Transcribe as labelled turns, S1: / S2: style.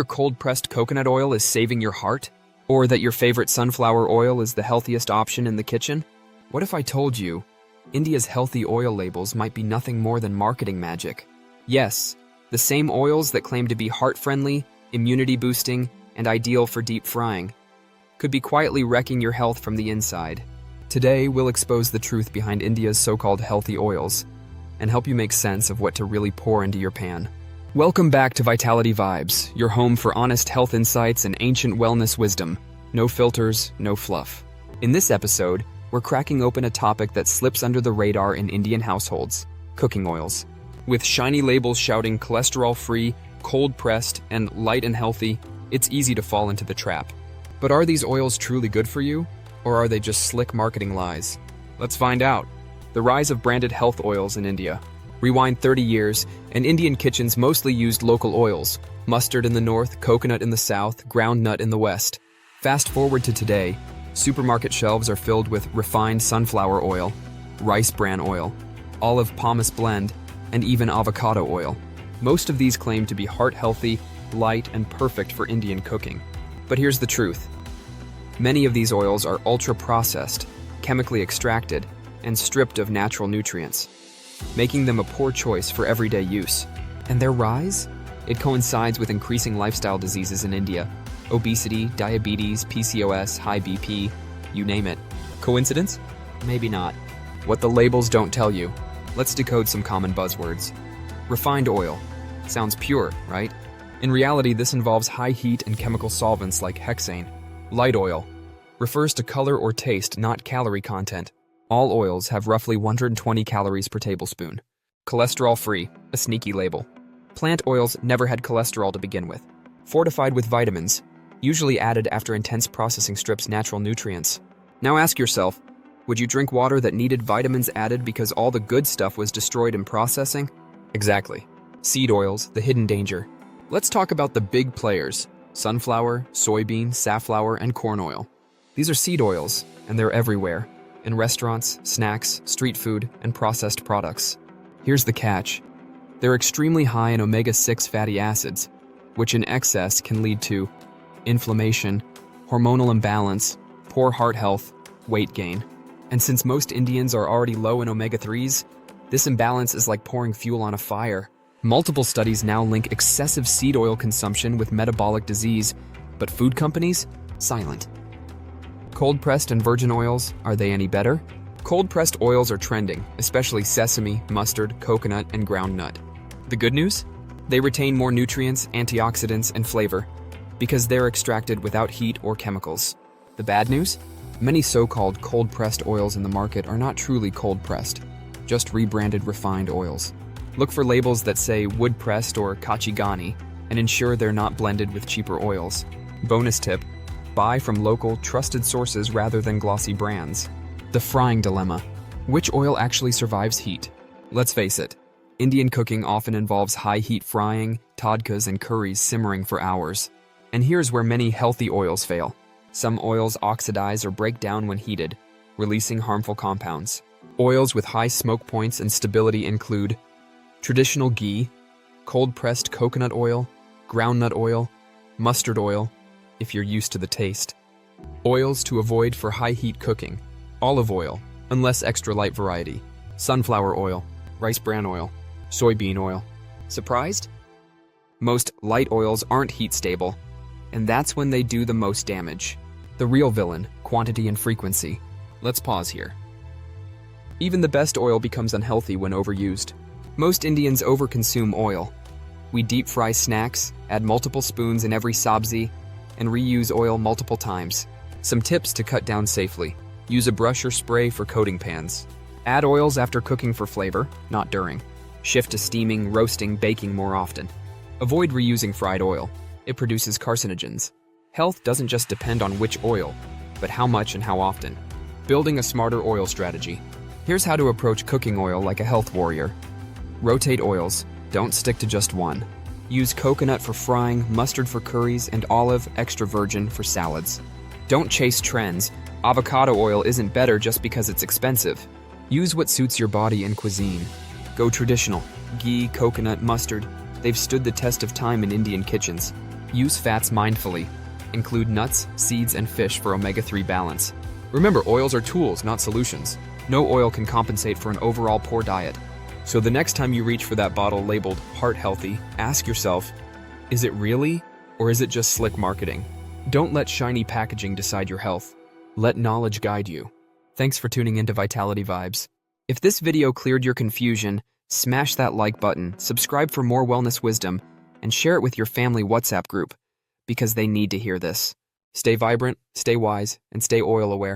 S1: Your cold-pressed coconut oil is saving your heart? Or that your favorite sunflower oil is the healthiest option in the kitchen? What if I told you India's healthy oil labels might be nothing more than marketing magic? Yes, the same oils that claim to be heart-friendly, immunity-boosting, and ideal for deep frying could be quietly wrecking your health from the inside. Today, we'll expose the truth behind India's so-called healthy oils and help you make sense of what to really pour into your pan. Welcome back to Vitality Vibes, your home for honest health insights and ancient wellness wisdom. No filters, no fluff. In this episode, we're cracking open a topic that slips under the radar in Indian households: cooking oils. With shiny labels shouting cholesterol-free, cold-pressed, and light and healthy, it's easy to fall into the trap. But are these oils truly good for you? Or are they just slick marketing lies? Let's find out. The rise of branded health oils in India. Rewind 30 years, and Indian kitchens mostly used local oils: mustard in the north, coconut in the south, groundnut in the west. Fast forward to today, supermarket shelves are filled with refined sunflower oil, rice bran oil, olive pomace blend, and even avocado oil. Most of these claim to be heart-healthy, light, and perfect for Indian cooking. But here's the truth. Many of these oils are ultra-processed, chemically extracted, and stripped of natural nutrients, making them a poor choice for everyday use. And their rise? It coincides with increasing lifestyle diseases in India: obesity, diabetes, PCOS, high BP, you name it. Coincidence? Maybe not. What the labels don't tell you. Let's decode some common buzzwords. Refined oil. Sounds pure, right? In reality, this involves high heat and chemical solvents like hexane. Light oil refers to color or taste, not calorie content. All oils have roughly 120 calories per tablespoon. Cholesterol-free, a sneaky label. Plant oils never had cholesterol to begin with. Fortified with vitamins, usually added after intense processing strips natural nutrients. Now ask yourself, would you drink water that needed vitamins added because all the good stuff was destroyed in processing? Exactly. Seed oils, the hidden danger. Let's talk about the big players: sunflower, soybean, safflower, and corn oil. These are seed oils, and they're everywhere. In restaurants, snacks, street food, and processed products. Here's the catch. They're extremely high in omega-6 fatty acids, which in excess can lead to inflammation, hormonal imbalance, poor heart health, weight gain. And since most Indians are already low in omega-3s, this imbalance is like pouring fuel on a fire. Multiple studies now link excessive seed oil consumption with metabolic disease, but food companies? Silent. Cold-pressed and virgin oils, are they any better? Cold-pressed oils are trending, especially sesame, mustard, coconut, and groundnut. The good news? They retain more nutrients, antioxidants, and flavor because they're extracted without heat or chemicals. The bad news? Many so-called cold-pressed oils in the market are not truly cold-pressed, just rebranded refined oils. Look for labels that say wood-pressed or kachigani and ensure they're not blended with cheaper oils. Bonus tip: buy from local, trusted sources rather than glossy brands. The frying dilemma. Which oil actually survives heat? Let's face it, Indian cooking often involves high-heat frying, tadkas, and curries simmering for hours. And here's where many healthy oils fail. Some oils oxidize or break down when heated, releasing harmful compounds. Oils with high smoke points and stability include traditional ghee, cold-pressed coconut oil, groundnut oil, mustard oil, if you're used to the taste. Oils to avoid for high-heat cooking: olive oil, unless extra light variety, sunflower oil, rice bran oil, soybean oil. Surprised? Most light oils aren't heat stable, and that's when they do the most damage. The real villain: quantity and frequency. Let's pause here. Even the best oil becomes unhealthy when overused. Most Indians overconsume oil. We deep fry snacks, add multiple spoons in every sabzi, and reuse oil multiple times. Some tips to cut down safely: use a brush or spray for coating pans. Add oils after cooking for flavor, not during. Shift to steaming, roasting, baking more often. Avoid reusing fried oil. It produces carcinogens. Health doesn't just depend on which oil, but how much and how often. Building a smarter oil strategy. Here's how to approach cooking oil like a health warrior. Rotate oils. Don't stick to just one. Use coconut for frying, mustard for curries, and olive extra virgin for salads. Don't chase trends. Avocado oil isn't better just because it's expensive. Use what suits your body and cuisine. Go traditional. Ghee, coconut, mustard. They've stood the test of time in Indian kitchens. Use fats mindfully. Include nuts, seeds, and fish for omega-3 balance. Remember, oils are tools, not solutions. No oil can compensate for an overall poor diet. So the next time you reach for that bottle labeled heart healthy, ask yourself, is it really, or is it just slick marketing? Don't let shiny packaging decide your health. Let knowledge guide you. Thanks for tuning into Vitality Vibes. If this video cleared your confusion, smash that like button, subscribe for more wellness wisdom, and share it with your family WhatsApp group, because they need to hear this. Stay vibrant, stay wise, and stay oil aware.